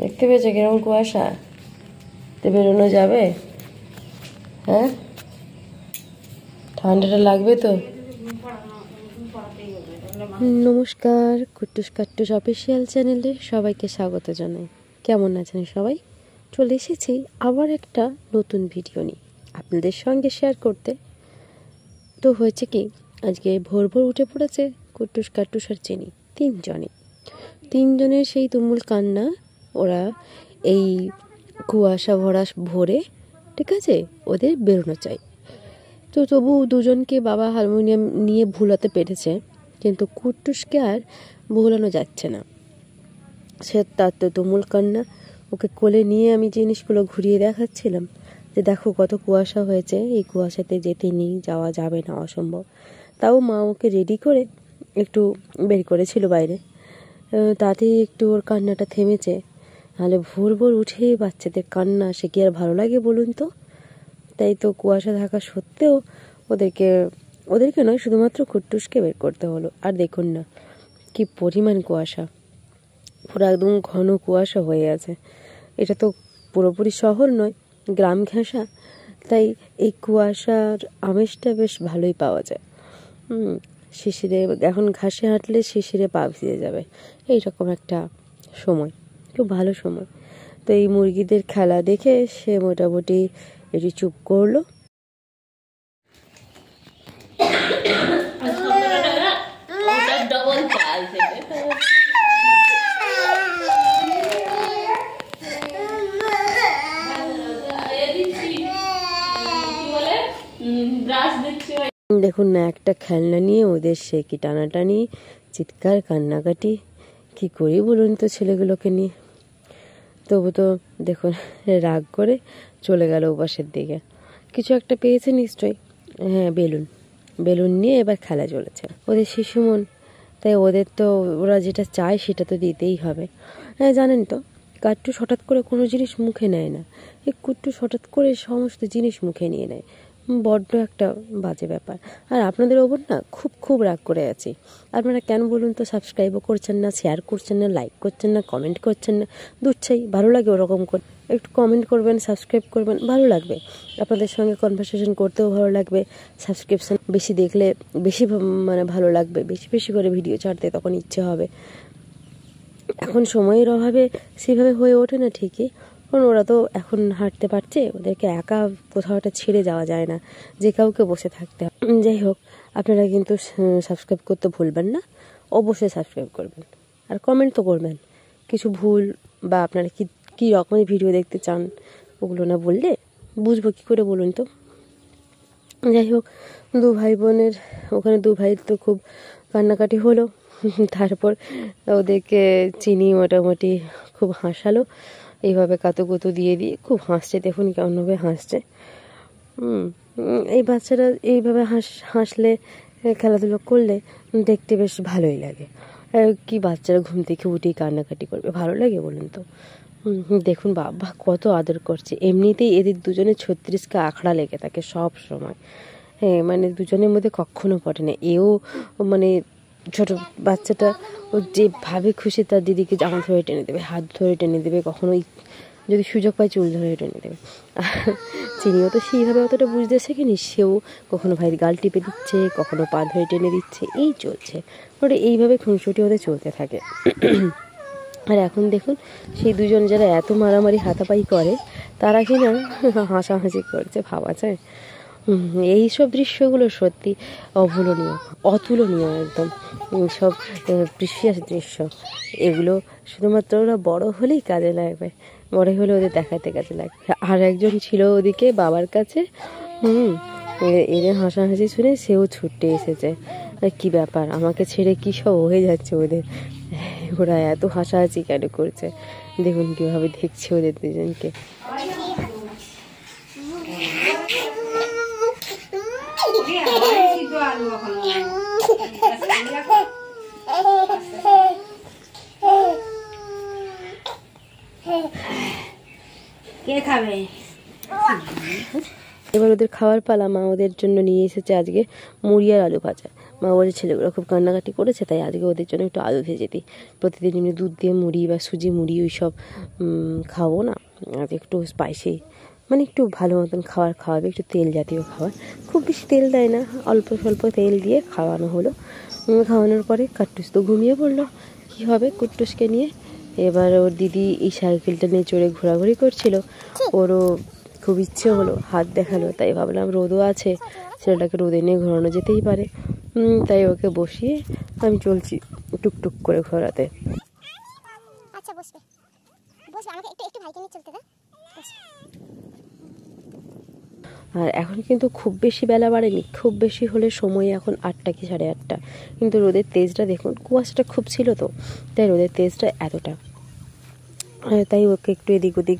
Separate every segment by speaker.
Speaker 1: দেখতে পেয়েছো কিরকম কুয়াশা? তো বেরোনো যাবে? হ্যাঁ, ঠান্ডাটা লাগবে তো। নমস্কার, কুট্টুস কাট্টুস অফিসিয়াল চ্যানেলে সবাইকে স্বাগত জানাই। কেমন আছেন সবাই? চলে এসেছি আবার একটা নতুন ভিডিও নিয়ে আপনাদের সঙ্গে শেয়ার করতে। তো হয়েছে কি, আজকে ভোর ভোর উঠে পড়েছে কুট্টুস কাট্টুস আর চিনি, তিনজনের সেই তুমুল কান্না। ওরা এই কুয়াশা ভরা ভোরে, ঠিক আছে, ওদের বেরোনো চাই। তো তবু দুজনকে বাবা হারমোনিয়াম নিয়ে ভুলাতে পেরেছে, কিন্তু কুট্টুসকে আর ভোলানো যাচ্ছে না। সে তার তো তুমুল কান্না। ওকে কোলে নিয়ে আমি জিনিসগুলো ঘুরিয়ে দেখাচ্ছিলাম যে দেখো কত কুয়াশা হয়েছে, এই কুয়াশাতে যেতে নেই, যাওয়া যাবে না, অসম্ভব। তাও মা ওকে রেডি করে একটু বের করেছিল বাইরে, তাতেই একটু ওর কান্নাটা থেমেছে। নাহলে ভোর ভোর উঠে বাচ্চাদের কান্না সে কি আর ভালো লাগে বলুন তো? তাই তো কুয়াশা থাকা সত্ত্বেও ওদেরকে নয়, শুধুমাত্র কুট্টুসকে বের করতে হলো। আর দেখুন না কি পরিমাণ কুয়াশা, পুরো একদম ঘন কুয়াশা হয়ে আছে। এটা তো পুরোপুরি শহর নয়, গ্রাম ঘেঁষা, তাই এই কুয়াশার আমেজটা বেশ ভালোই পাওয়া যায়। শিশিরে এখন ঘাসে হাঁটলে শিশিরে পা ভিজে যাবে, এইরকম একটা সময়, খুব ভালো সময়। তো এই মুরগিদের খেলা দেখে সে মোটামুটি একটু চুপ করলো। দেখুন না, একটা খেলনা নিয়ে ওদের সে কি টানাটানি, চিৎকার, কান্নাকাটি। কি করি বলুন তো ছেলেগুলোকে নিয়ে? তবু তো দেখুন রাগ করে চলে গেল ওপাশের দিকে। কিছু একটা পেয়েছে নিশ্চয়ই। হ্যাঁ, বেলুন নিয়ে এবার খেলা চলেছে। ওদের শিশু মন, তাই ওদের তো ওরা যেটা চায় সেটা তো দিতেই হবে। হ্যাঁ, জানেন তো, কাট্টুস হঠাৎ করে কোনো জিনিস মুখে নেয় না, এই কুট্টুস হঠাৎ করে সমস্ত জিনিস মুখে নিয়ে নেয়। বড্ড একটা বাজে ব্যাপার। আর আপনাদের ওপর না খুব রাগ করে আছি। আপনারা কেন বলুন তো সাবস্ক্রাইবও করছেন না, শেয়ার করছেন না, লাইক করছেন না, কমেন্ট করছেন না? দুচ্ছাই, ভালো লাগে ওরকম করে। একটু কমেন্ট করবেন, সাবস্ক্রাইব করবেন, ভালো লাগবে। আপনাদের সঙ্গে কনভারসেশন করতেও ভালো লাগবে। সাবস্ক্রিপশন বেশি দেখলে বেশি ভালো লাগবে, বেশি করে ভিডিও ছাড়তে তখন ইচ্ছে হবে। এখন সময়ের অভাবে সেভাবে হয়ে ওঠে না ঠিকই, কারণ ওরা তো এখন হাঁটতে পারছে, ওদেরকে একা কোথাও একটা ছেড়ে যাওয়া যায় না, যে কাউকে বসে থাকতে হয়। যাই হোক, আপনারা কিন্তু সাবস্ক্রাইব করতে ভুলবেন না, অবশ্যই সাবস্ক্রাইব করবেন আর কমেন্ট তো করবেন। কিছু ভুল বা আপনারা কী রকমের ভিডিও দেখতে চান ওগুলো না বললে বুঝবো কী করে বলুন তো? যাই হোক, দু ভাই বোনের ওখানে দু ভাই তো খুব কান্নাকাটি হলো। তারপর ওদেরকে চিনি মোটামুটি খুব হাসালো, এইভাবে কাতুকুতু দিয়ে খুব হাসছে। দেখুন কেমনভাবে হাসছে। এই বাচ্চারা এইভাবে হাসলে, খেলাধুলো করলে দেখতে বেশ ভালোই লাগে। কি বাচ্চারা ঘুম থেকে উঠেই কান্নাকাটি করবে, ভালো লাগে বলুন তো? দেখুন বাবা কত আদর করছে। এমনিতেই এদের দুজনে 36কা আখড়া লেগে থাকে সব সময়। হ্যাঁ, দুজনের মধ্যে কখনো পড়ে না। এও ছোট বাচ্চাটা ও যেভাবে খুশি তার দিদিকে জামা ধরে টেনে দেবে, হাত ধরে টেনে দেবে, কখনো যদি সুযোগ পায় চুল ধরে টেনে দেবে। চিনিও তো সেইভাবে অতটা বুঝতে শেখেনি, সেও কখনো ভাইয়ের গাল টিপে দিচ্ছে, কখনো পা ধরে টেনে দিচ্ছে, এই চলছে ওটা। এইভাবে খুনসুটি ওদের চলতে থাকে। আর এখন দেখুন সেই দুজন যারা এত মারামারি হাতাপাই করে, তারা কিনা হাসাহাসি করছে, ভাবা যায়? এই সব দৃশ্যগুলো সত্যি অভুলনীয়, অতুলনীয় একদম। সব প্রিসিয়াস দৃশ্য এগুলো। শুধুমাত্র ওরা বড় হলেই কাজে লাগবে, বড় হলে ওদের দেখাতে কাজে লাগবে। আর একজন ছিল ওদিকে বাবার কাছে, এদের হাসাহাসি শুনে সেও ছুটে এসেছে। কি ব্যাপার, আমাকে ছেড়ে কী সব হয়ে যাচ্ছে ওদের, ওরা এত হাসাহাসি কেন করছে? দেখুন কীভাবে দেখছে ওদের দুজনকে।
Speaker 2: কে খাবে?
Speaker 1: এবার ওদের খাওয়ার পালা। মা ওদের জন্য নিয়ে এসেছে আজকে মুড়ি আর আলু ভাজা। মা বলে ছেলেগুলো খুব কান্নাকাটি করেছে, তাই আজকে ওদের জন্য একটু আলু ভেজে দিই। প্রতিদিন এমনি দুধ দিয়ে মুড়ি বা সুজি মুড়ি ওই সব খাবো না, আজ একটু স্পাইসি মানে একটু ভালো মতন খাওয়াবে, একটু তেল জাতীয় খাবার। খুব বেশি তেল দেয় না, অল্প স্বল্প তেল দিয়ে খাওয়ানো হলো। খাওয়ানোর পরে কাট্টুস তো ঘুমিয়ে পড়লো। কী হবে কুট্টুসকে নিয়ে? এবার ওর দিদি এই সাইকেলটা নিয়ে চড়ে ঘোরাঘুরি করছিল, ওরও খুব ইচ্ছে হলো, হাত দেখালো, তাই ভাবলাম রোদও আছে, ছেলেটাকে রোদে নিয়ে ঘোরানো যেতেই পারে। তাই ওকে বসিয়ে আমি চলছি টুকটুক করে ঘোরাতে।
Speaker 2: আচ্ছা বসবে বসবে, আমাকে একটু একটু ভাইকে নিয়ে চলতে দাও।
Speaker 1: আর এখন কিন্তু খুব বেশি বেলা বাড়েনি, খুব বেশি হলে সময় এখন 8টা কি 8:30, কিন্তু রোদের তেজটা দেখুন, কুয়াশাটা খুব ছিল তো, তাই রোদের তেজটা এতটা, তাই ওকে একটু এদিক ওদিক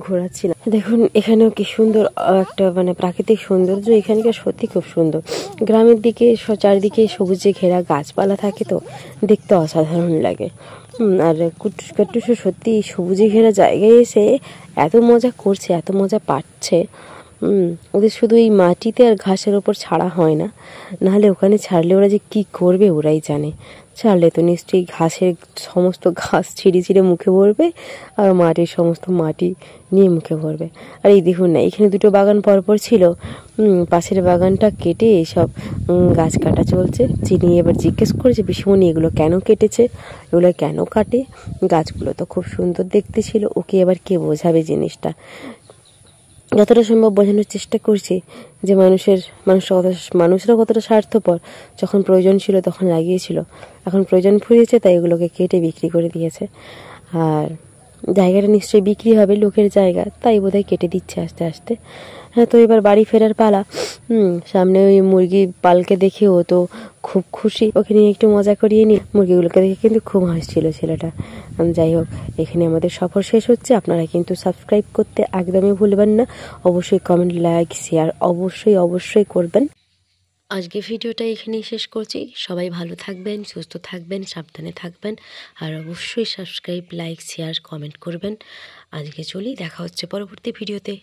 Speaker 1: ঘোরাচ্ছি না। দেখুন এখানেও কি সুন্দর একটা মানে প্রাকৃতিক সৌন্দর্য, এখানকার সত্যি খুব সুন্দর। গ্রামের দিকে চারিদিকে সবুজে ঘেরা গাছপালা থাকে তো দেখতে অসাধারণ লাগে। আর কুটুস কাটুসও সত্যি সবুজে ঘেরা জায়গায় এসে এত মজা করছে, এত মজা পাচ্ছে। ওদের শুধু এই মাটিতে আর ঘাসের ওপর ছাড়া হয় না, নাহলে ওখানে ছাড়লে ওরা যে কী করবে ওরাই জানে। ছাড়লে তো নিশ্চয়ই ঘাসের সমস্ত ঘাস ছিঁড়ে ছিঁড়ে মুখে ভরবে, আর মাটির সমস্ত মাটি নিয়ে মুখে ভরবে। আর এই দেখুন না, এখানে দুটো বাগান পরপর ছিল, পাশের বাগানটা কেটে সব গাছ কাটা চলছে। চিনি এবার জিজ্ঞেস করেছে পিসিমণি এগুলো কেন কেটেছে, এগুলো কেন কাটে? গাছগুলো তো খুব সুন্দর দেখতে ছিল, ওকে এবার কে বোঝাবে জিনিসটা। যতটা সম্ভব বোঝানোর চেষ্টা করছি যে মানুষরা কতটা স্বার্থপর, যখন প্রয়োজন ছিল তখন লাগিয়েছিল, এখন প্রয়োজন ফুরিয়েছে তাই এগুলোকে কেটে বিক্রি করে দিয়েছে। আর জায়গাটা নিশ্চয়ই বিক্রি হবে, লোকের জায়গা, তাই বোধহয় কেটে দিচ্ছে আস্তে আস্তে। হ্যাঁ, তো এবার বাড়ি ফেরার পালা। সামনে ওই মুরগি পালকে দেখে ও তো খুব খুশি, ওকে নিয়ে একটু মজা করিয়ে নিই। মুরগিগুলোকে দেখে কিন্তু খুব হাসছিল ছেলেটা। যাই হোক, এখানে আমাদের সফর শেষ হচ্ছে। আপনারা কিন্তু সাবস্ক্রাইব করতে একদমই ভুলবেন না, অবশ্যই কমেন্ট লাইক শেয়ার অবশ্যই করবেন। আজকে ভিডিওটা এখানেই শেষ করছি। সবাই ভালো থাকবেন, সুস্থ থাকবেন, সাবধানে থাকবেন, আর অবশ্যই সাবস্ক্রাইব লাইক শেয়ার কমেন্ট করবেন। আজকে চলি, দেখা হচ্ছে পরবর্তী ভিডিওতে।